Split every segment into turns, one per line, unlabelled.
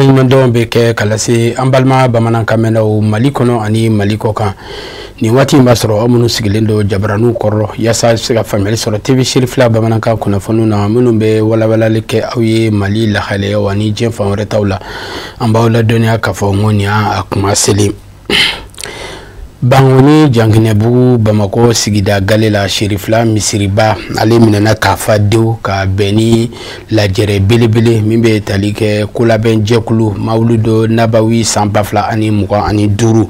waleɲumandɔn bɛ kɛ ka lase an balima bamanankan mɛnnaw Mali kɔnɔ ani Mali kɔ kan. Ni waati in b'a sɔrɔ aw minnu sigilen don jabaraniw kɔrɔ yaasa se ka faamuyali sɔrɔ TV Sirifila bamanankan kunnafoniw na minnu bɛ walawalali kɛ aw ye Mali lahalayaw ani diɲɛ fan wɛrɛ taw la. An b'aw ladɔnniya k'a fɔ n ko nin y'a kuma selen. Bangoni Janginɛbugu Bamako sigida gale la Sirifila misiriba ale minɛna k'a fa dew ka bɛn ni lajɛrɛ belebele min bɛ tali kɛ kolabɛn jɛkulu Mawulido Nabawi san 2025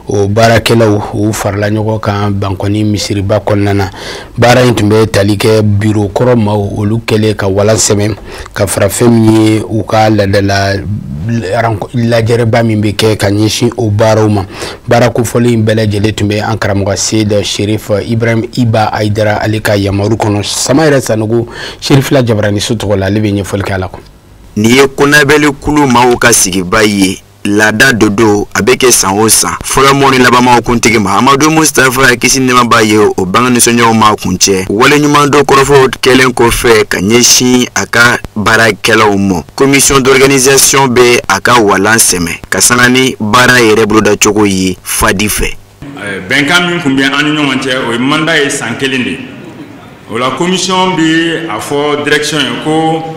o baarakɛlaw u farala ɲɔgɔn kan Bangoni misiriba kɔnɔna na. Baara in tun bɛ tali kɛ biro kɔrɔ maaw olu kɛlen ka walan sɛmɛ ka fara fɛn min ye u ka ladala lajɛrɛba min bɛ kɛ ka ɲɛsin o baaraw ma. Baara kofɔli in bɛɛ lajɛlen tun bɛ an karamɔgɔ Seyid Sherif Ibrahim Iba Aidara ale ka yamaru kɔnɔ. Sama yɛrɛ Sanogo Sirifila jabarani so tɔgɔ la ale bɛ ɲɛfɔli kɛ a la.
Ni ye konabɛli kulu maaw ka sigiba ye laada dodo a bɛ kɛ san o san fɔlɔ mɔni labanmaw kuntigi Mahamadu Mustafa kisi nɛɛma b'a ye o banga nisɔndiyaw ma kuncɛ waleɲuman dɔ kɔrɔfɔ kɛlen kɔfɛ ka ɲɛsin a ka baarakɛlaw mɔ. Commission d'organisation bɛ a ka walan sɛmɛ ka sanga ni baara yɛrɛ bolodacogo ye fadi fɛ.
Bɛnkan min tun bɛ an ni ɲɔgɔn cɛ o ye mandat ye san 1 de. O la commission bɛ a fɔ direction ye ko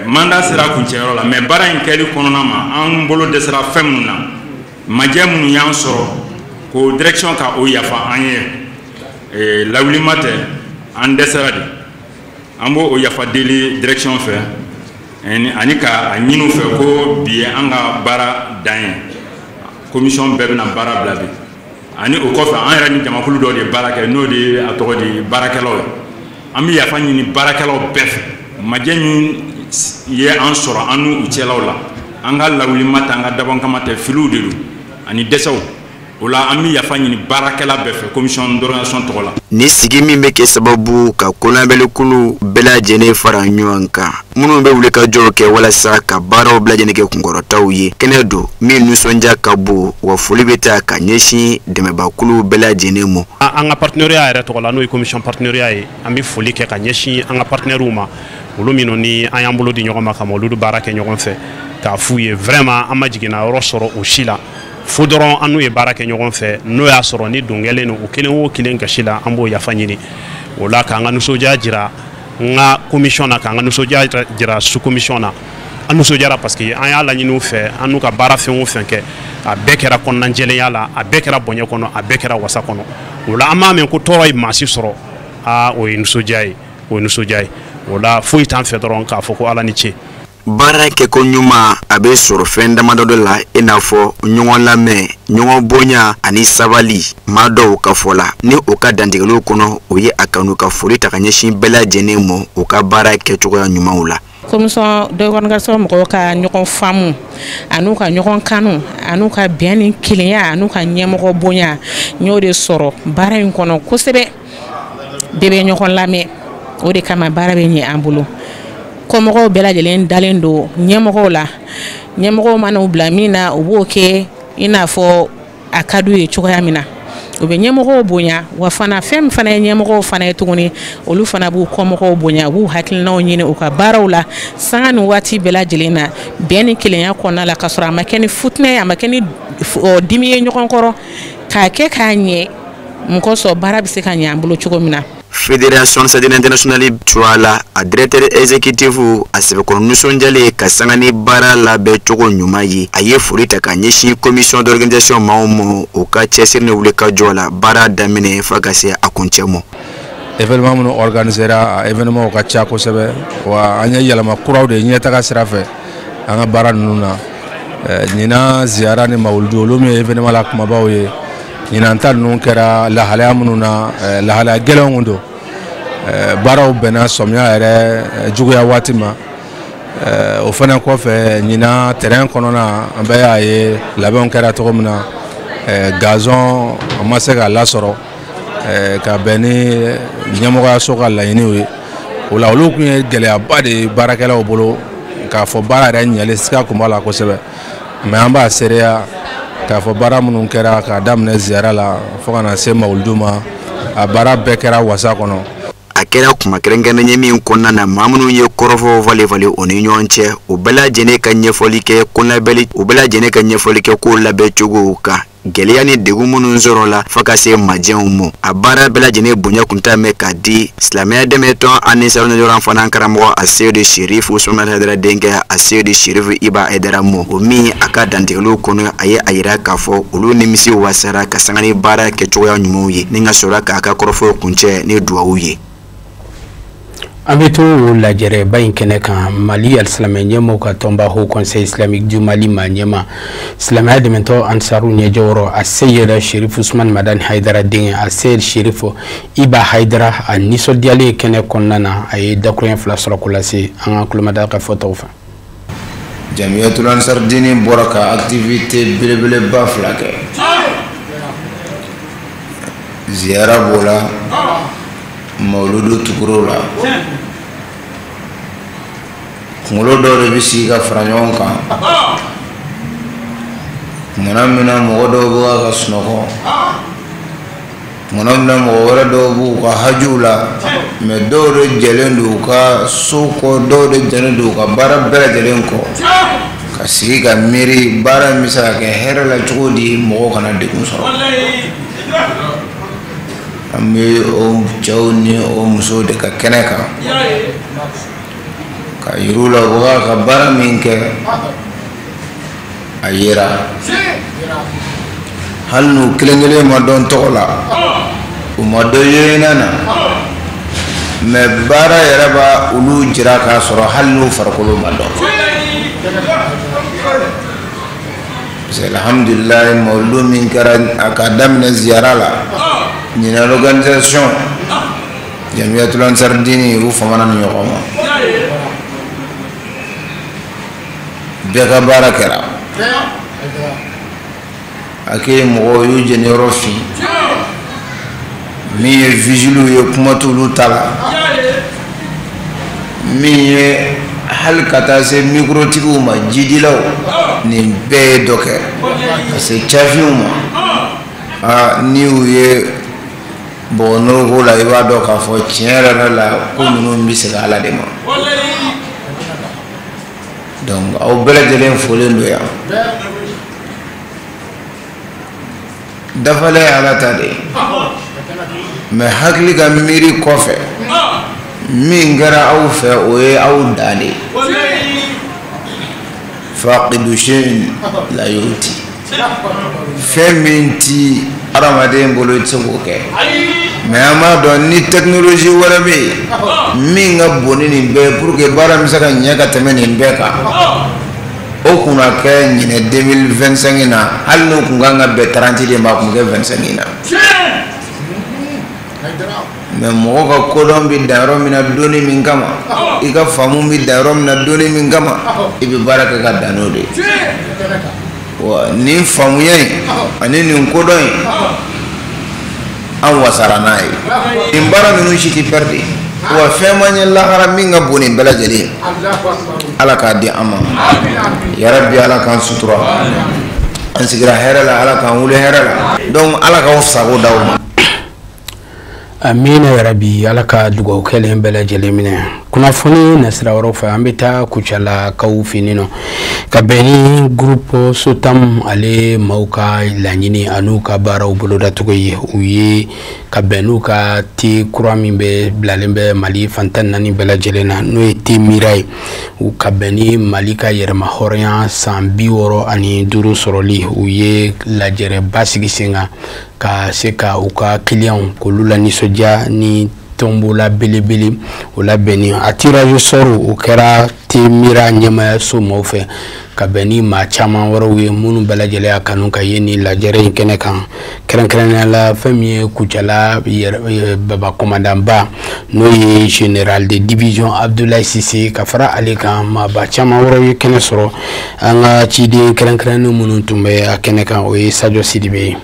mandat sera kuncɛyɔrɔ la mais baara in kɛli kɔnɔna ma an bolo dɛsɛra fɛn minnu na majɛ minnu y'an sɔrɔ ko direction ka o yafa an ye lawulima tɛ an dɛsɛra de an b'o o yafa deli direction fɛ ani ka a ɲini u fɛ ko bi ye an ka baara dan ye commission bɛɛ bɛna baara bila bi ani o kɔfɛ an yɛrɛ ni jamakulu dɔ de baara kɛ n'o de ye a tɔgɔ di baarakɛlaw ye an bɛ yafa ɲini baarakɛlaw bɛɛ fɛ majɛ min ye an sɔrɔ an n'u cɛlaw la an ka lawulima tɛ an ka dabɔn kama tɛ filiw de don ani dɛsɛw o la an bɛ yafa ɲini baarakɛla bɛɛ fɛ commission d'organisation tɔgɔ la. Ni
sigi min bɛ kɛ sababu ka kolabɛli kulu bɛɛ lajɛlen fara ɲɔgɔn kan minnu bɛ wuli ka jɔw kɛ walasa ka baaraw bɛɛ lajɛlen kɛ kunkɔrɔtaw ye kɛnɛ don min nisɔndiya ka bon wa foli bɛ taa ka ɲɛsin dɛmɛbakulu bɛɛ lajɛlen ma.
An ka partenariat yɛrɛ tɔgɔ la n'o ye commission partenariat ye an bɛ foli kɛ ka ɲɛsin an ka partenaires ma olu minnu ni an y'an bolo di ɲɔgɔn ma ka olu baara kɛ ɲɔgɔn fɛ k'a f'u ye vraiment an ma jiginna yɔrɔ sɔrɔ o si la fo dɔrɔn an n'u ye baara kɛ ɲɔgɔn fɛ n'o y'a sɔrɔ ni dongɛlen don o kelen o kelen gasi la an b'o yafa ɲini o la k'an ka nisɔndiya jira n ka commission na k'an ka nisɔndiya jira sous commission na an nisɔndiyara parce que an y'a laɲini u fɛ an n'u ka baara fɛn o fɛn kɛ a bɛɛ kɛra kɔnɔnajɛlenya la a bɛɛ kɛra bonya kɔnɔ a bɛɛ kɛra wasa kɔnɔ o la an m'a mɛn ko tɔɔrɔ ye maasi sɔrɔ o ye nisɔndiya ye o ye nisɔndiya ye o la foyi t'an fɛ dɔrɔn k'a fɔ ko ala ni ce.
Baara kɛko ɲuman a bɛ sɔrɔ fɛn damadɔ dɔ la i n'a fɔ ɲɔgɔn lamɛn ɲɔgɔn bonya ani sabali maa dɔw ka fɔ la ni o ka dantigɛliw kɔnɔ o ye a kanu ka foli ta ka ɲɛsin bɛɛ lajɛlen ma o ka baara kɛcogoya ɲumanw la.
Commission d'organisation mɔgɔw ka ɲɔgɔn faamu an'u ka ɲɔgɔn kanu an'u ka bɛn ni kelenya an'u ka ɲɛmɔgɔ bonya n y'o de sɔrɔ baara in kɔnɔ kosɛbɛ bɛɛ bɛ ɲɔgɔn lamɛn o de kama baara bɛ ɲɛ an bolo. Kɔmɔgɔw bɛɛ lajɛlen dalen don ɲɛmɔgɔw la ɲɛmɔgɔw mana u bila min na u b'o kɛ i n'a fɔ a ka d'u ye cogoya min na u bɛ ɲɛmɔgɔw bonya wa fana fɛn min fana ye ɲɛmɔgɔw fana ye tuguni olu fana b'u kɔmɔgɔw bonya u b'u hakilinaw ɲini u ka baaraw la sanga ni waati bɛɛ lajɛlen na bɛn ni kelenya kɔnɔna la ka sɔrɔ a ma kɛ ni futinɛ ye a ma kɛ ni dimi ye ɲɔgɔn kɔrɔ k'a kɛ k'a ɲɛ mun kosɔn baara bɛ se ka ɲɛ an bolo cogo min na.
Fédération Sadine Internationale Tuala a directeur exécutif a sɛbɛkɔrɔ nisɔndiyalen ka sanga ni baara labɛn cogo ɲuman ye a ye foli ta ka ɲɛsin commission d'organisation maaw ma o ka cɛsiri ni wuli ka jɔ la baara daminɛ fo ka se a kuncɛ ma.
Événement minnu organisera a événement ka ca kosɛbɛ wa an ye yɛlɛma kuraw de ɲɛtaga sira fɛ an ka baara ninnu na ɲinan ziyara ni mawuludu olu min ye événement la kumabaw ye ɲinan ta ninnu kɛra lahalaya minnu na lahalaya gɛlɛnw don baaraw bɛnna sɔmiya yɛrɛ juguya waati ma o fana kɔfɛ ɲinan terrain kɔnɔna an bɛɛ y'a ye labɛnw kɛra cogo min na gazon an ma se k'a lasɔrɔ ka bɛn ni ɲɛmɔgɔyaso ka laɲiniw ye o la olu tun ye gɛlɛyaba de ye baarakɛlaw bolo k'a fɔ baara yɛrɛ ɲɛli sika kun b'a la kosɛbɛ mais an b'a seereya k'a fɔ baara minnu kɛra k'a daminɛ ziyara la fo ka na se mawuludu ma a baara bɛɛ kɛra wasa kɔnɔ.
a kɛra kuma kɛrɛnkɛrɛnnen min kɔnɔna na maa minnu ye kɔrɔfɔ valevale o ni ɲɔgɔn cɛ u bɛɛ lajɛlen ka ɲɛfɔli kɛ ko labɛn cogo kan gɛlɛya ni degun minnu sɔrɔ la fo ka se majɛnw ma a baara bɛɛ lajɛlen bonya kun t'a mɛn ka di silamɛya dɛmɛtɔn ani sarunɛjɔran fana karamɔgɔ a Seydi Sheriff Usman Haidara denkɛ a Seydi Sheriff Iba Haidara mo o min a ka dantigɛliw kɔnɔ a ye a yira k'a fɔ olu nimisi wasara ka sanga ni baara kɛcogoya ɲumanw ye ni ka sɔrɔ k'a ka kɔrɔfɔ kuncɛ ni duwawu ye.
An bɛ to lajɛrɛba in kɛnɛ kan Mali alisilamɛ ɲɛmɔgɔ ka tɔnba Haut Conseil Islamique du Mali ma ɲɛma silamɛya dɛmɛtɔ Ansaru ɲɛjɔyɔrɔ a Seydi Sheriff Usman Madani Haidara denkɛ a Seydi Sheriff Iba Haidara a nisɔndiyalen kɛnɛ kɔnɔna na a ye dakuruɲɛ 2 sɔrɔ ko lase an ka kulomada ka fɔtaw fɛ.
Jamiyatul Ansar Dini bɔra ka activité belebeleba 2 kɛ ziyara b'o la mawludu tukuro la kunkolo dɔw de bɛ sigi ka fara ɲɔgɔn kan tumana min na mɔgɔ dɔw bɛ ka sunɔgɔ tumana min na mɔgɔ wɛrɛ dɔw b'u ka hajiw la mais dɔw de jɛlen don u ka so kɔ dɔw de jɛlen don u ka baara bɛɛ lajɛlen kɔ ka sigi ka miiri baara in bɛ se ka kɛ hɛrɛ la cogo di mɔgɔw kana degun sɔrɔ. An bɛ o cɛw ni o musow de ka kɛnɛ kan ka yir'u la u bɛ ka baara min kɛ a yera hali n'u kelen kelen ma dɔn tɔgɔ la u ma dɔn yeɲɛna na mais baara yɛrɛ b'a olu jira k'a sɔrɔ hali n'u farikolo ma dɔn. Alhamdulillah mawludu min kɛra a ka daminɛ ziyara la ɲinɛ organisation Jamiyatul Ansar Dini u famana ni ɲɔgɔn ma bɛɛ ka baara kɛra a kɛ mɔgɔw y'u jɛniyɔrɔ fin min ye vigile ye kuma t'olu ta la min ye hali ka taa se microtigiw ma jidilaw nin bɛɛ ye dɔ kɛ ka se cafiw ma ni u ye bon n'o ko la i b'a dɔn k'a fɔ tiɲɛ yɛrɛ la ko ninnu bɛ segin Ala de ma donc aw bɛɛ lajɛlen folen don yan dafalen Ala ta de mais hakili ka miiri kɔfɛ min kɛra aw fɛ o ye aw dan de faqidu shay'in la yu'ti fɛn min ti adamaden bolo i tɛ se k'o kɛ mais an b'a dɔn ni technologie wɛrɛ bɛ yen min ka bon ni nin bɛɛ pour que baara bɛ se ka ɲɛ ka tɛmɛ nin bɛɛ kan o kun ka kɛ ɲinɛ 2025 na hali n'o kun kan ka bɛn 30 de ma a kun bɛ kɛ 25 na mais mɔgɔ ka kodɔn bɛ dan yɔrɔ min na donni min kama i ka faamu bɛ dan yɔrɔ min na donni min kama i bɛ baara kɛ ka dan n'o de ye. Wa nin faamuya in ani nin kodɔn in an wasara n'a ye nin baara ninnu si tɛ perdre wa fɛn ma ɲɛ lahara min ka bon nin bɛɛ lajɛlen Ala k'a di an ma yarabi Ala k'an sutura an sigira hɛrɛ la Ala k'an wuli hɛrɛ la donc Ala k'aw sago d'aw ma.
Amina yarabi Ala ka dugawu kɛlen bɛɛ lajɛlen minɛ kunnafoni nasira wɛrɛw fɛ an bɛ taa Kucalakaw fɛ yen nɔ ka bɛn ni groupe Sotam ale maaw ka laɲini an'u ka baaraw bolodacogo ye u ye ka bɛn n'u ka te kura min bɛ bilalen bɛ Mali fan 14 bɛɛ lajɛlen na n'o ye te mira ye u ka bɛn ni Mali ka yɛrɛma hɔrɔnya san 65 sɔrɔli u ye lajɛrɛba sigi sen kan ka se ka u ka clients k'olu la nisɔndiya ni tombola belebele o labɛnni a tirage sort o kɛra te mira ɲɛmayaso maaw fɛ ka bɛn ni maa caman wɛrɛw ye minnu bɛɛ lajɛlen y'a kanu ka ye ni lajɛrɛ in kɛnɛ kan kɛrɛnkɛrɛnnenya la fɛn min ye Kucala baba commandantba n'o ye général de division Abdoulaye Sise ka fara ale kan maaba caman wɛrɛw ye kɛnɛ sɔrɔ an ka ciden kɛrɛnkɛrɛnnen minnu tun bɛ a kɛnɛ kan o ye Sadio Sidibe ye.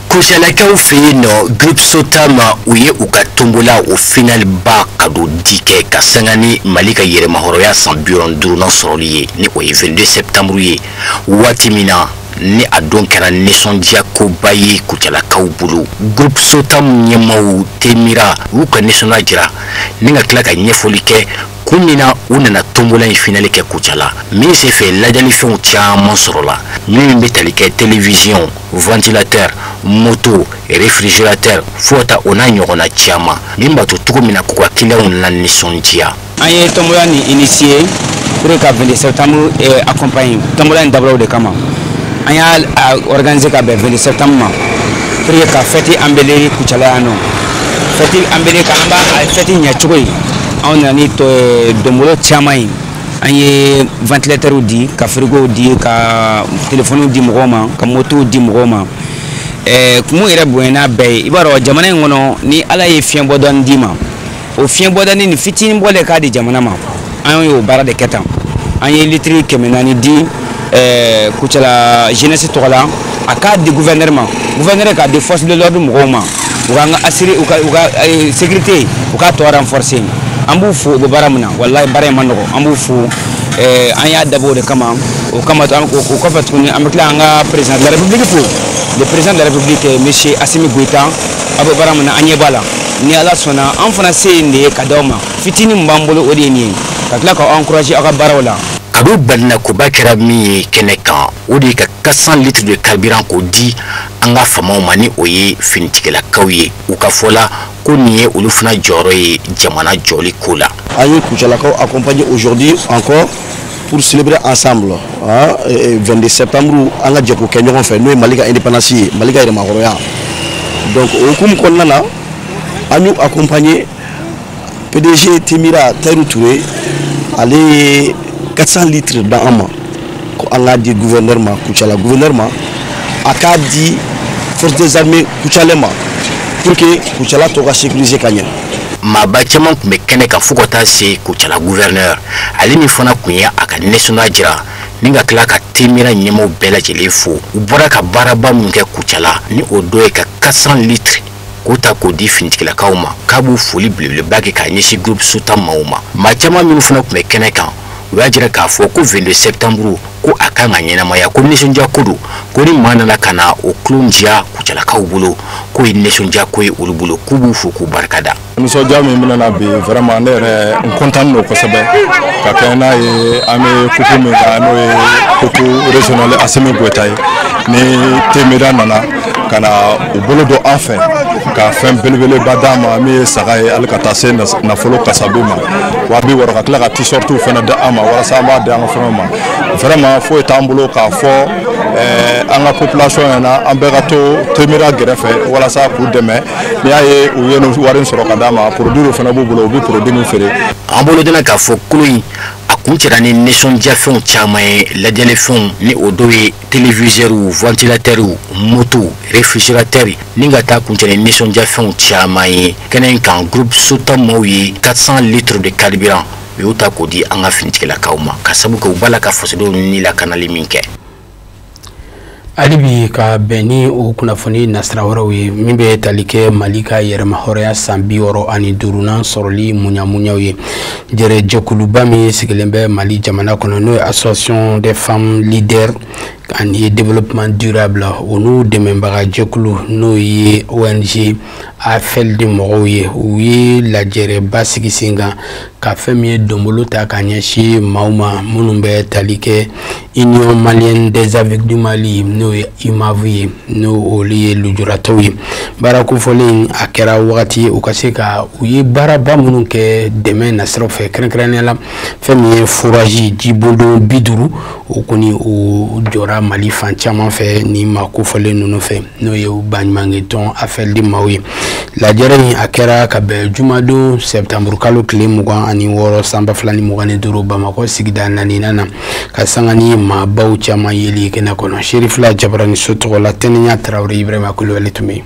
Kucalakaw fɛ yen nɔ groupe Sotam u ye u ka tombola o final ba ka don di kɛ ka sanga ni Mali ka yɛrɛmahɔrɔnya san 65 sɔrɔli ye ni o ye 22 septembre ye waati min na ni a don kɛra nisɔndiya koba ye kucalakaw bolo. Groupe Sotam ɲɛmaw Temira u ka nisɔndiya jira ni ka tila ka ɲɛfɔli kɛ kun min na u nana tombola in finali kɛ Kucala min se fɛ lajɛlifɛnw caman sɔrɔla min bɛ tali kɛ télévision, ventilateur, moto, réfrigérateur fo ta o n'a ɲɔgɔnna caman min b'a to cogo min na k'u ka clients la nisɔndiya.
An ye tombola ni initié pour ka 20 septembre accompagner tombola in dabɔla o de kama. An y'a organiser ka bɛn 20 septembre ma pour ka fête embellir Kucala yan nɔ. Fête embellir ka an b'a fête ɲɛ cogo ye. On a ni domolo caman an ye ventilateur di ka frigo di ka téléphone di mɔgɔw ma ka moto di mɔgɔw ma kumu yɛrɛ bonyana bɛɛ ye i b'a dɔn jamana in kɔnɔ ni ala ye fiɲɛ bɔdɔni di ma o fiɲɛ bɔdɔni ni fitinin bɔlen k'a di jamana ma an y'o baara de kɛ tan an ye litiri 400 di Kucala jeunesse tɔgɔ la a k'a di gouverneur ma gouverneur k'a di force de l'ordre mɔgɔw ma u ka assurer u ka sécurité u ka tɔ renforcer an b'u fo o baara min na wallahi baara in ma nɔgɔ an b'u fo an y'a dabɔ o de kama o kɔfɛ tuguni an bɛ tila an ka président de la république fo le président de la république monsieur Assimi Goïta a bɛ baara min na an ɲɛ b'a la ni ala sɔnna an fana se yen de ye ka d'aw ma fitinin min b'an bolo o de ye nin ye ka tila k'aw encourager aw ka baaraw la.
Kado balina koba kɛra min ye kɛnɛ kan o de ka 400 litres de carburant ko di an ka famaw ma ni o ye finitigɛlakaw ye u ka fɔ la ko nin ye olu fana jɔyɔrɔ ye jamana jɔli ko la.
An ye Kucalakaw accompagner aujourd'hui encore pour célébrer ensemble 22 septembre an ka jɛ ko kɛ ɲɔgɔn fɛ n'o ye Mali ka indépendance ye Mali ka yɛrɛmahɔrɔnya donc o hukumu kɔnɔna na an y'u accompagner PDG Temira Taïrou Touré ale ye 400 litres dans un mois. On a dit gouverneur ma Kucala gouverneur ma a k'a dit force des armées Kucala ma pour que Kucala toga sécuriser ka ɲɛ.
Maaba caman kun bɛ kɛnɛ kan fo ka taa se Kucala gouverneur ale min fana kun ye a ka nisɔndiya jira ni ka tila ka Temira ɲɛmaaw bɛɛ lajɛlen fo u bɔra ka baaraba min kɛ Kucala ni o dɔ ye ka 400 litres k'o ta k'o di finitigilakaw ma k'a b'u foli belebeleba kɛ k'a ɲɛsin groupe Sotam maaw ma maa caman minnu fana kun bɛ kɛnɛ kan u y'a jira k'a fɔ ko 22 septembre ko a kan ka ɲɛnamaya ko nisɔndiya ko don ko ni maa nana ka na o kulon diya Kucalakaw bolo ko ye nisɔndiya ko ye olu bolo k'u b'u fo k'u barikada.
Nisɔndiya min bɛna bi vraiment ne yɛrɛ n content don kosɛbɛ ka kɛ n'a ye an bɛ kupu min kan n'o ye kupu régional Assimi Goïta ye ni Temira nana ka na u bolo don an fɛ ka fɛn belebeleba d'a ma min ye saga ye hali ka taa se nafolo kasabi ma 200 ka tila ka t-shirts fana di an ma walasa an b'a di an ka fɛnw ma vraiment foyi t'an bolo k'a fɔ an ka population ɲɛna an bɛɛ ka to Temira gɛrɛfɛ walasa k'u dɛmɛ n'i y'a ye u ye wari sɔrɔ ka d'a ma produit fana b'u bolo u bɛ produit min feere.
An bolo dena k'a fɔ kolo in a kun cɛra ni nisɔndiyafɛnw caman ye lajɛlifɛnw ni o dɔw ye téléviseur ventilateur moto réfrigérateur ni ka taa kun cɛra ni nisɔndiyafɛnw caman ye kɛnɛ in kan groupe Sotam maaw ye 400 litres de carburant u y'o ta k'o di an ka finitigilakaw ma ka sabu kɛ u b'a la ka fasodenw ni lakanali min kɛ.
Alibi ka bɛn ni o kunnafoni nasira wɛrɛw ye min bɛ tali kɛ Mali ka yɛrɛmahɔrɔnya san 65 sɔrɔli munyamunyaw ye jɛkuluba min sigilen bɛ Mali jamana kɔnɔ n'o ye association des femmes leaders ani développement durable o n'u dɛmɛbaga jɛkulu n'o ye ONG AFL de mɔgɔw ye u ye lajɛrɛba sigi sen kan ka fɛn min ye donbolo ta ka ɲɛsin maaw ma minnu bɛ tali kɛ Union Malienne des Aveugles du Mali n'o ye UMAV ye n'o olu ye lujuratɔw ye baara kofɔlen a kɛra wagati u ka se ka u ye baaraba minnu kɛ dɛmɛ nasiraw fɛ kɛrɛnkɛrɛnnenya la fɛn min ye foraji jibondon 50 o kɔni o jɔra Mali fan caman fɛ ni ma kofɔlen ninnu fɛ n'o ye baɲumankɛ tɔn AFL de maaw ye lajɛrɛ in a kɛra ka bɛn jumadon septembre kalo tile 26 san 2025 Bamakɔ sigida 4 na ka sanga ni maabaw caman yeli kɛnɛ kɔnɔ Sherifla Jabarani so tɔgɔ la Tɛnɛnya Tarawele Ibrahima Kulubali tun bɛ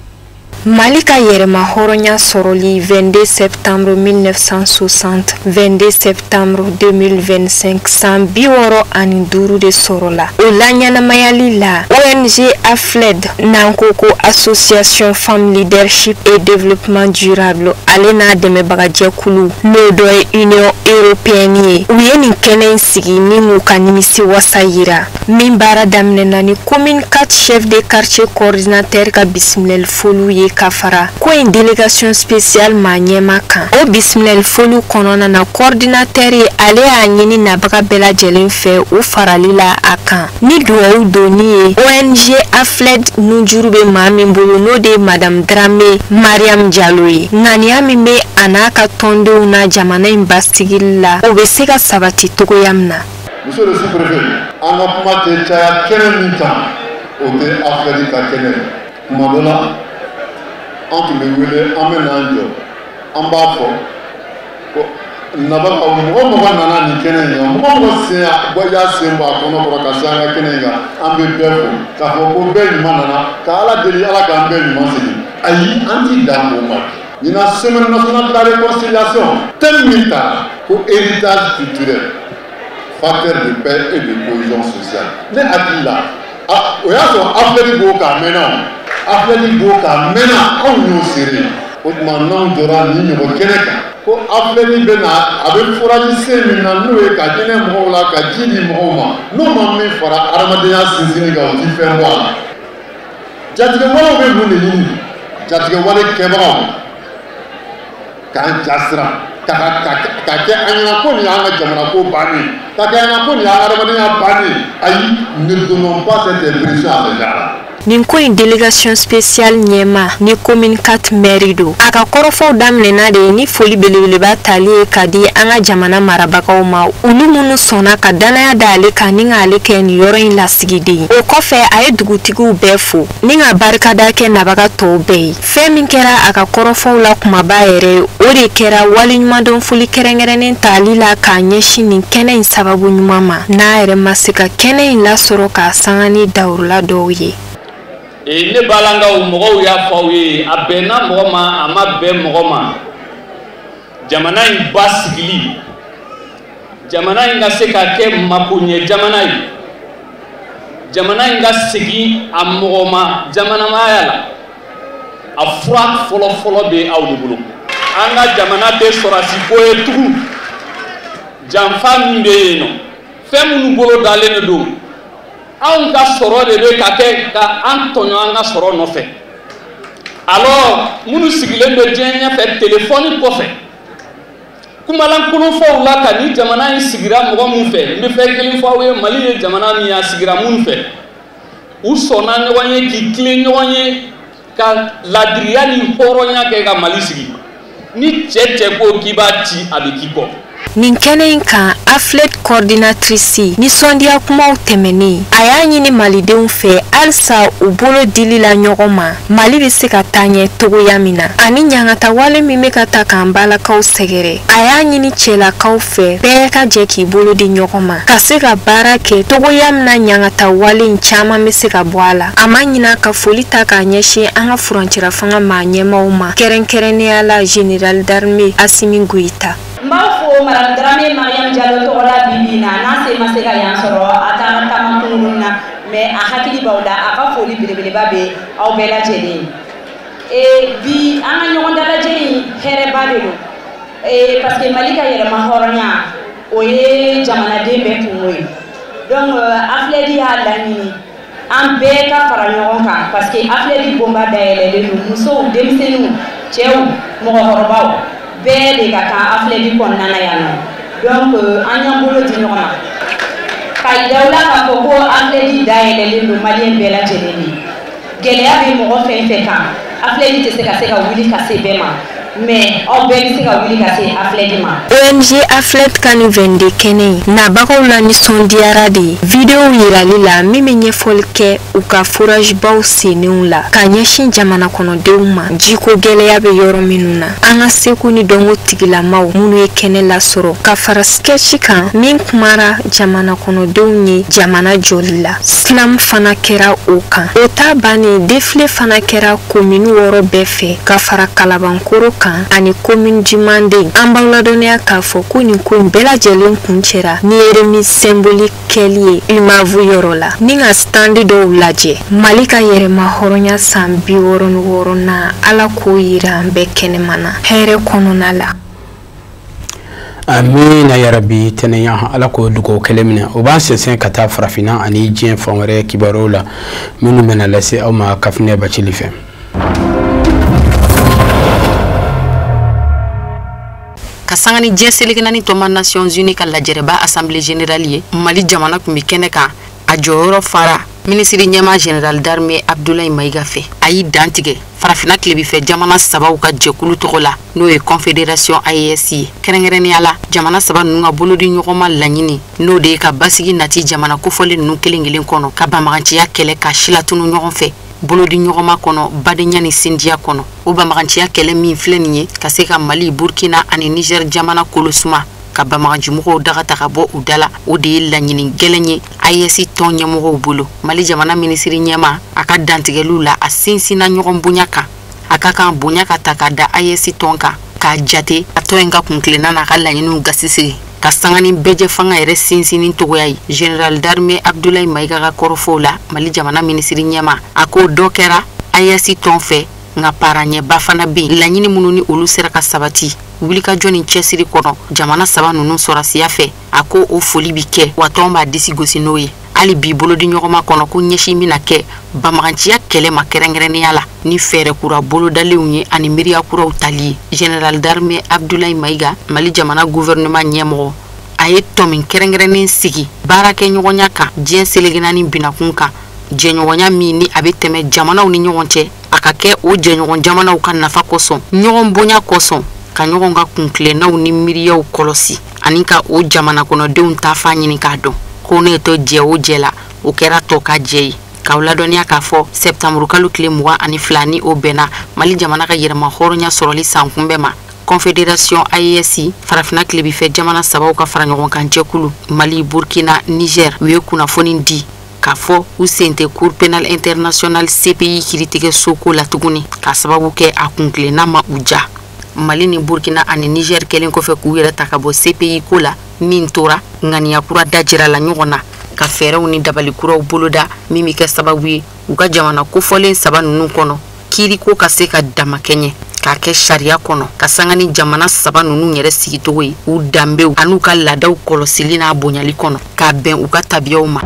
Malika yɛrɛma hɔrɔnya sɔrɔli 22 septembre 1960 22 septembre 2025 san 65 de sɔrɔla o la ɲɛnamayali la ONG AFLED n'an ko ko Association Femme Leadership et Développement Durable ale n'a dɛmɛbagajɛkulu n'o dɔ ye Union Européenne ye u ye nin kɛnɛ in sigi ni m'u ka nimisi wasa yira min baara daminɛna ni commune 4 chef de quartier coordinateur ka bisimilali foliw ye ka fara ko in délégation spéciale ma ɲɛma kan o bisimilali foliw kɔnɔna na coordinateur ye ale y'a ɲini nabaga bɛɛ lajɛlen fɛ u farali la a kan ni duwawu doni ye ONG AFLED nujuru bɛ maa min bolo n'o de ye Madame Dramé Mariam Diallo ye ŋaniya min bɛ a n'a ka tɔndenw na jamana in basigili la o bɛ se ka sabati togoya min na.
Monsieur le sous-préfet, an ka kuma tɛ caya kɛnɛ min kan o tɛ AFLED ka kɛnɛ kuma dɔ la an tun bɛ wele an bɛ n'an jɔ an b'a fɔ ko nabaga mɔgɔ nana nin kɛnɛ in kan mɔgɔ sen y'a sen bɔ a kɔnɔ kɔrɔ ka se an ka kɛnɛ in kan an bɛ bɛɛ fo k'a fɔ ko bɛɛ ɲuman nana ka Ala deli Ala k'an bɛɛ ɲuman segin ayi an t'i dan o ma ɲinan semaine nationale de la réconciliation thème min ta ko héritage culturel facteur de paix et de cohésion sociale ne hakili la o y'a sɔrɔ AFLED b'o k'a mɛnna o AFLED b'o k'a mɛnna anw y'o seere o tuma n'anw jɔra nin ɲɔgɔn kɛnɛ kan ko AFLED bɛ na a bɛ foraji sen min na n'o ye ka hinɛ mɔgɔw la ka ji di mɔgɔw ma n'o ma min fara adamadenya sinsinni kan o ti fɛn bɔ a la jatigɛwalew bɛ mun de ɲini jatigɛwale kɛbagaw k'an jasira ka kɛ an ɲɛna ko nin y'an ka jamana ko bannen ka kɛ an ɲɛna ko nin y'an ka adamadenya bannen ayi ne donnons pas cette impression à ce genre.
Nin ko in délégation spéciale ɲɛma ni commune 4 mairie do a ka kɔrɔfɔw daminɛna de ni foli belebeleba tali ye ka di an ka jamana marabagaw ma olu minnu sɔnna ka danaya da ale kan ni ka ale kɛ nin yɔrɔ in lasigiden o kɔfɛ a ye dugutigiw bɛɛ fo ni ka barikada kɛ nabaga tɔw bɛɛ ye fɛn min kɛra a ka kɔrɔfɔw la kumaba yɛrɛ o de kɛra waleɲumandɔn foli kɛrɛnkɛrɛnnen tali la k'a ɲɛsin nin kɛnɛ in sababu ɲuman ma n'a yɛrɛ ma se ka kɛnɛ in lasɔrɔ k'a sanga ni dawurula dɔw ye.
Ne balangaw mɔgɔw y'a fɔ aw ye a bɛnna mɔgɔ ma a ma bɛn mɔgɔ ma jamana in basigili jamana in ka se ka kɛ makoɲɛ jamana ye jamana in ka segin a mɔgɔ ma jamanamaya la a fura fɔlɔfɔlɔ bɛ aw de bolo an ka jamana tɛ sɔrɔsi ko ye tugun janfa min bɛ yen nɔ fɛn minnu bolo dalen de don anw ka sɔrɔ de bɛ ka kɛ ka an tɔɲɔ an ka sɔrɔ nɔfɛ alors minnu sigilen bɛ diɲɛ ɲɛfɛ telefɔni kɔfɛ kumalankolon fɔw la ka ni jamana in sigira mɔgɔ min fɛ n bɛ fɛn kelen fɔ aw ye Mali ye jamana min ye a sigira minnu fɛ u sɔnna ɲɔgɔn ye k'i tilen ɲɔgɔn ye ka ladiriya ni hɔrɔnya kɛ ka Mali sigi ni cɛ ko k'i b'a ci a bɛ k'i kɔ.
Nin kɛnɛ in kan AFLED coordinatrice nisɔndiya kumaw tɛmɛnen a y'a ɲini malidenw fɛ halisa u bolo dili la ɲɔgɔn ma Mali bɛ se ka taa ɲɛ togoya min na ani ɲangata wale min bɛ ka ta k'an balakaw sɛgɛrɛ a y'a ɲini cɛlakaw fɛ bɛɛ ka jɛ k'i bolo di ɲɔgɔn ma ka se ka baara kɛ togoya min na ɲangata wale in caman bɛ se ka bɔ a la a ma ɲina ka foli ta k'a ɲɛsin an ka furancɛla fanga maa ɲɛmaw ma kɛrɛnkɛrɛnnenya la Général d'armée Assimi Goïta.
N b'a fɔ Madame Dramé Mariam Diallo tɔgɔ la bi bi in na n'a se ma se ka yan sɔrɔ a taara taama kunkurunni na mais a hakili b'aw la a ka foli belebeleba bɛ aw bɛɛ lajɛlen ye bi an ka ɲɔgɔn dalajɛ in hɛrɛba de don parce que Mali ka yɛlɛma hɔrɔnya o ye jamanaden bɛɛ kungo ye donc AFLED y'a laɲini an bɛɛ ka fara ɲɔgɔn kan parce que AFLED bonba dayɛlɛlen don musow denmisɛnninw cɛw mɔgɔkɔrɔbaw bɛɛ de ka kan AFLED kɔnɔna na yan nɔ donc an y'an bolo di ɲɔgɔn ma ka yira u la k'a fɔ ko AFLED dayɛlɛlen don maliyɛn bɛɛ lajɛlen ye gɛlɛya bɛ mɔgɔ fɛn fɛn kan AFLED tɛ se ka wuli ka se bɛɛ ma mais aw bɛɛ bɛ se ka wuli ka se Afled ma.
ONG Afled kan 22 kɛnɛ nabagaw la nisɔndiyara de video yirali la min bɛ ɲɛfɔli kɛ u ka forage baw sennenw la ka ɲɛsin jamana kɔnɔdenw ma jiko gɛlɛya bɛ yɔrɔ minnu na an ka seko ni dɔnko tigilamaw minnu ye kɛnɛ lasɔrɔ ka fara sketch kan min kumara jamana kɔnɔdenw ye jamana jɔli la slam fana kɛra o kan o ta bannen defile fana kɛra komini 6 bɛɛ fɛ ka fara kalabankoro kan ani komini jumanden an b'aw ladɔnniya k'a fɔ ko nin ko in bɛɛ lajɛlen kun cɛra ni remise symbolique kɛli ye imavu yɔrɔ la ni ka standi dɔw lajɛ Mali ka yɛrɛma hɔrɔnya san 66 na ala k'o yira an bɛɛ kɛnɛmana hɛrɛ kɔnɔna la.
Amina ya rabbi tɛnɛnya ala ko dugawu kɛlɛ minɛ o b'an sɛnsɛn ka taa farafina ani diɲɛ fan wɛrɛ kibaruw la minnu bɛna lase aw ma kafinɛ bacili fɛ.
Ka sanga ni diɲɛ selikɛnani tɔma Nations Unies ka lajɛrɛba Assemblée Générale ye Mali jamana kun bɛ kɛnɛ kan a jɔyɔrɔ fara ministre ɲɛma général d'armée Abdoulaye Maïga fɛ a y'i dantigɛ farafina tilebifɛ jamana sabaw ka jɛkulu tɔgɔ la n'o ye confédération AES ye kɛrɛnkɛrɛnnenya la jamana saba ninnu ka bolodi ɲɔgɔnma laɲini n'o de ye ka basigi nati jamana kofɔlen ninnu kelen kelen kɔnɔ ka banbaganciya kɛlɛ ka silatunu ɲɔgɔn fɛ bolodi ɲɔgɔnma kɔnɔ badenya ni sindiya kɔnɔ o banbaganciya kɛlɛ min filɛ nin ye ka se ka Mali Burkina ani Niger jamana kolosuma ka bamagajumɔgɔw daga ta ka bɔ u dala o de ye laɲini gɛlɛn ye AES tɔn ɲɛmɔgɔw bolo Mali jamana ministre ɲɛma a ka dantigɛliw la a sinsinna ɲɔgɔn bonya kan a ka kan bonya ka ta ka da AES tɔn kan k'a jate a tɔn in ka kunkilenna n'a ka laɲiniw gasisigi ka sangani bɛjɛ fanga yɛrɛ sinsinni togoya ye général d'armée Abdoulaye Maïga ka kɔrɔfɔw la Mali jamana ministre ɲɛma a ko dɔ kɛra AES tɔn fɛ nga paranye bafana be laɲini minnu ni olu sera ka sabati wulika jɔni cɛsiri kɔnɔ jamana saba ninnu sɔrɔsiya fɛ a ko o foli bi kɛ wa tɔn b'a disi gosi n'o ye hali bi bolodi ɲɔgɔnma kɔnɔ ko ɲɛsin mina kɛ bamaganciya kɛlɛ ma kɛrɛnkɛrɛnnenya la ni fɛɛrɛ kura bolodalenw ye ani miiriya kuraw tali ye général d'armée Abdoulaye Maïga Mali jamana gouvernement ɲɛmɔgɔ a ye tɔn min kɛrɛnkɛrɛnnen sigi baarakɛ ɲɔgɔnya kan diɲɛ selegenani binakun kan jɛɲɔgɔnya min ni a bɛ tɛmɛ jamanaw ni ɲɔgɔn cɛ a ka kɛ o jɛɲɔgɔn jamanaw ka nafa kosɔn ɲɔgɔn bonya kosɔn ka ɲɔgɔn ka kunkilennaw ni miiriyaw kɔlɔsi ani ka o jamana kɔnɔdenw ta fa ɲini k'a dɔn ko ne to jɛ o jɛ la o kɛra tɔ ka jɛ ye k'aw ladɔnniya k'a fɔ septembre kalo tile 22 ni o bɛnna Mali jamana ka yɛrɛma hɔrɔnya sɔrɔli san kunbɛn ma confédération AES farafina tilebifɛ jamana sabaw ka fara ɲɔgɔn kan jɛkulu Mali Burkina Niger u ye kunnafoni di k'a fɔ u sen tɛ cour pénal international CPI kiritigɛ soko la tuguni k'a sababu kɛ a kunkilenna ma u ja Mali ni Burkina ani Niger kelen kɔfɛ k'u yɛrɛ ta ka bɔ CPI ko la min tora ŋaniya kura dajira la ɲɔgɔn na ka fɛɛrɛw ni dabalikuraw boloda min bɛ kɛ sababu ye u ka jamana kofɔlen saba ninnu kɔnɔ kiiriko ka se ka damakɛɲɛ k'a kɛ sariya kɔnɔ ka sanga ni jamana saba ninnu yɛrɛ sigicogo ye u danbew an'u ka laadaw kɔlɔsili n'a bonyali kɔnɔ k'a bɛn u ka tabiyaw ma.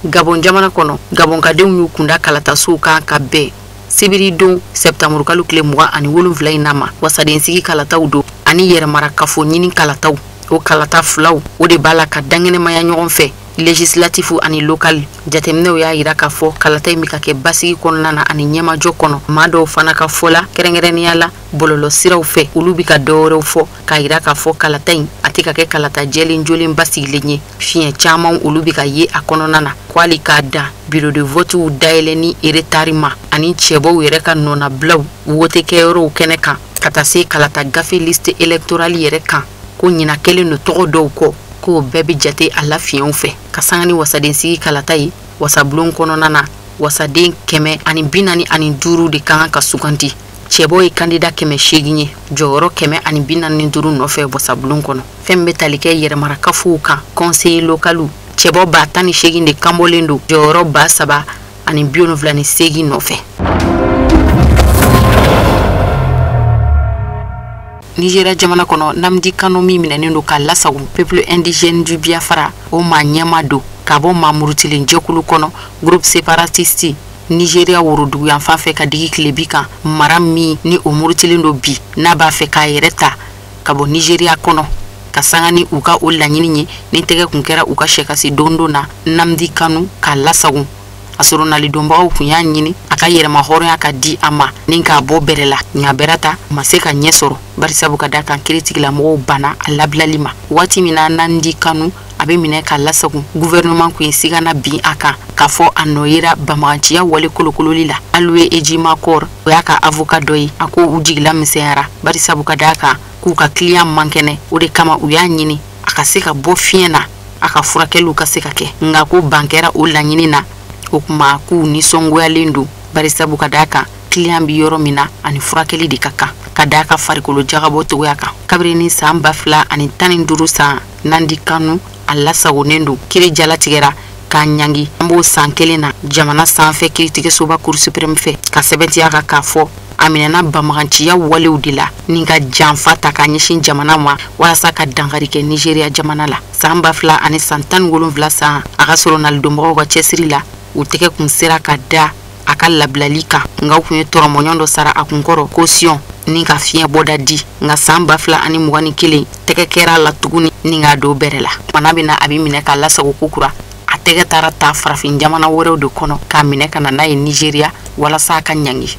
Gabon jamana kɔnɔ Gabonkadenw y'u kunda kalatasow kan ka bɛn sibiri don septembre kalo tile 27 in na ma wasaden sigi kalataw do ani yɛrɛmara kafo ɲini kalataw o kalata filaw o de b'a la ka dangɛnɛmaya ɲɔgɔn fɛ législatif ani local jateminɛw y'a yira k'a fɔ kalata in bɛ ka kɛ basigi kɔnɔna na ani ɲɛmajɔ kɔnɔ maa dɔw fana ka fɔ la kɛrɛnkɛrɛnnenya la bɔlɔlɔ siraw fɛ olu bɛ ka dɔwɛrɛw fɔ k'a yira k'a fɔ kalata in a tɛ ka kɛ kalata jɛlen jolen basigilen ye fiɲɛ caman olu bɛ ka ye a kɔnɔna na kwali k'a dan bureau de vote dayɛlɛ ni retard ma ani cɛbaw yɛrɛ ka nɔnabilaw wote kɛyɔrɔw kɛnɛ kan ka taa se kalata gafe liste électorale yɛrɛ kan ko ɲina kelen do tɔgɔ dɔw kɔ ko bɛɛ bɛ jate a la fiɲɛw fɛ ka sanga ni wasaden sigi kalata ye wasabulon kɔnɔna na wasaden 145 de kan ka suganti cɛbɔ ye candidat 800 ye jɔyɔrɔ 145 nɔfɛ wasabulon kɔnɔ fɛn bɛ tali kɛ yɛrɛmarakafow kan conseiller localu cɛbɔ 18 de kanbɔlen do jɔyɔrɔ 778 nɔfɛ. Nigeria jamana kono Namdi Kano mi minɛnen do ka lasago peuple indigène du Biafra o ma ɲɛma do ka bɔ mamurutilen jɛkulu kɔnɔ groupe séparatiste Nigeria worodugu yan fan fɛ ka digi tilebi kan mara min ni o murutilen do bi n'a b'a fɛ k'a yɛrɛ ta ka bɔ Nigeria kɔnɔ ka sanga ni u ka o laɲini ye ni tɛgɛ kun kɛra u ka sɛkasi don na Namdi Kano ka lasago asoro nali donbagaw kun y'a ɲini a ka yɛrɛma hɔrɔnya ka di a ma ni k'a bɔ bɛrɛ la nka bɛrɛ ta ma se ka ɲɛ sɔrɔ barisabu ka da kan kiiritigila mɔgɔw banna a labilali ma waati min na Nandi Kanu a bɛ minɛ ka lasago gouvernement kun ye sigana bin a kan k'a fɔ a nɔ yera bamaganciya wale kolokololi la hali ye Eji Makor o y'a ka avocat dɔ ye a ko u jigila misɛnyara barisabu ka da kan k'u ka client man kɛnɛ o de kama u y'a ɲini a ka se ka bɔ fiɲɛ na a ka furakɛliw ka se ka kɛ nka ko ban kɛra o laɲini na o kuma k'u nisɔngoyalen don barisabu ka da kan client bi yɔrɔ min na ani furakɛli de ka kan ka da ka farikolo jagabɔ togoya kan kabiri ni san 2015 san Nandi Kanu a lasagonen don kiiri jalatigɛra k'a ɲangi an b'o san kelen na jamana sanfɛ kiiritigɛsoba Cour suprême fɛ ka sɛbɛntiya kan k'a fɔ a minɛna bamaganciya walew de la ni ka janfa ta ka ɲɛsin jamana ma walasa ka dankari kɛ Nigeria jamana la san 2017 san a ka sɔrɔ nalidonbagaw ka cɛsiri la u tɛgɛ kun sera ka da a ka labilali kan nka u kun ye tɔrɔmɔɲɔn dɔ sara a kun kɔrɔ caution ni ka fiɲɛ bɔda di nka san 2021 tɛgɛ kɛra la tuguni ni k'a don bɛrɛ la mana bɛna a bɛ minɛ k'a lasago kokura a tɛgɛ taara ta farafin jamana wɛrɛw de kɔnɔ k'a minɛ ka na n'a ye Nigeria walasa a ka ɲangi.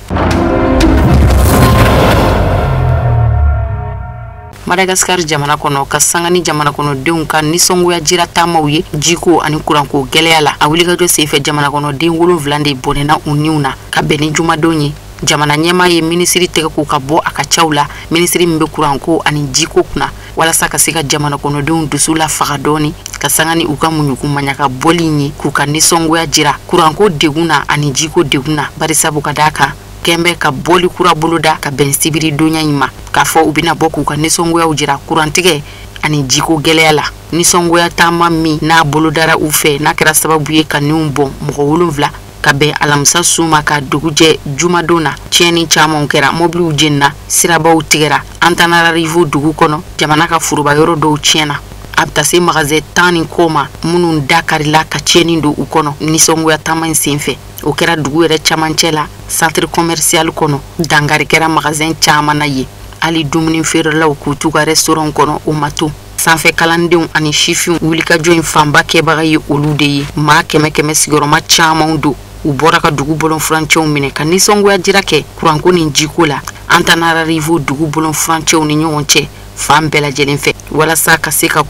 Madagascar jamana kɔnɔ ka sanga ni jamana kɔnɔdenw ka nisɔngoya jira taamaw ye jiko ani kuranko gɛlɛya la a wulikajɔ senfɛ jamana kɔnɔden 7 de bɔnɛna u niw na ka bɛn ni jumadon ye jamana ɲɛmaa ye minisiri tɛgɛ ko ka bɔ a ka caw la minisiri min bɛ kuranko ani jiko kunna walasa ka se ka jamana kɔnɔdenw dusu la faga dɔɔni ka sanga ni u ka muɲuku maɲaka bɔli ye k'u ka nisɔngoya jira kuranko degun na ani jiko degun na barisabu ka da kan kɛnbɛ ka bɔli kura boloda ka bɛn sibiri donya in ma k'a fɔ u bɛna bɔ k'u ka nisɔngoyaw jira kurantigɛ ani jiko gɛlɛya la nisɔngoya taama min n'a bolodara u fɛ n'a kɛra sababu ye ka niw bɔn mɔgɔ 7 ka bɛn alamisa su ma ka dugujɛ jumadon na tiɲɛni camanw kɛra mobiliw jenina sirabaw tigɛra an tanara rivo dugu kɔnɔ jamana ka furuba yɔrɔ dɔw tiɲɛna a bɛ taa se magasin 10 ni kɔ ma minnu dakarila ka tiɲɛni don u kɔnɔ nisɔngoya taama in senfɛ o kɛra dugu yɛrɛ camancɛ la centre commercial kɔnɔ dangari kɛra magasin caman na ye hali dumuni feerelaw k'u t'u ka restaurant kɔnɔ o ma to sanfɛ kalandenw ani sifinw wulikajɔ in fanba kɛbaga ye olu de ye maa 100 sigiyɔrɔma camanw don u bɔra ka dugu bolonfurancɛw minɛ ka nisɔngoya jira kɛ kuranko ni jiko la an tanara rivo dugu bolonfurancɛw ni ɲɔgɔn cɛ fan bɛɛ lajɛlen fɛ walasa ka se ka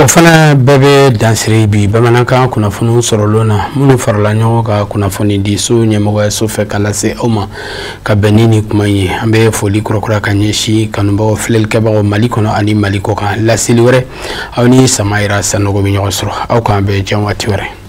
o fana bɛɛ bɛ dansiri bi bamanankan kunnafoniw sɔrɔlen na minnu farala ɲɔgɔn ka kunnafoni di so ɲɛmɔgɔyaso fɛ ka lase aw ma ka bɛn ni kuma ye an bɛ foli kɔrɔkɔrɔ ka ɲɛsin kanubagaw filɛlikɛbagaw Mali kɔnɔ ani Mali kɔ kan laseli wɛrɛ aw ni Samayira Sanogo bɛ ɲɔgɔn sɔrɔ aw k'an bɛn jan waati wɛrɛ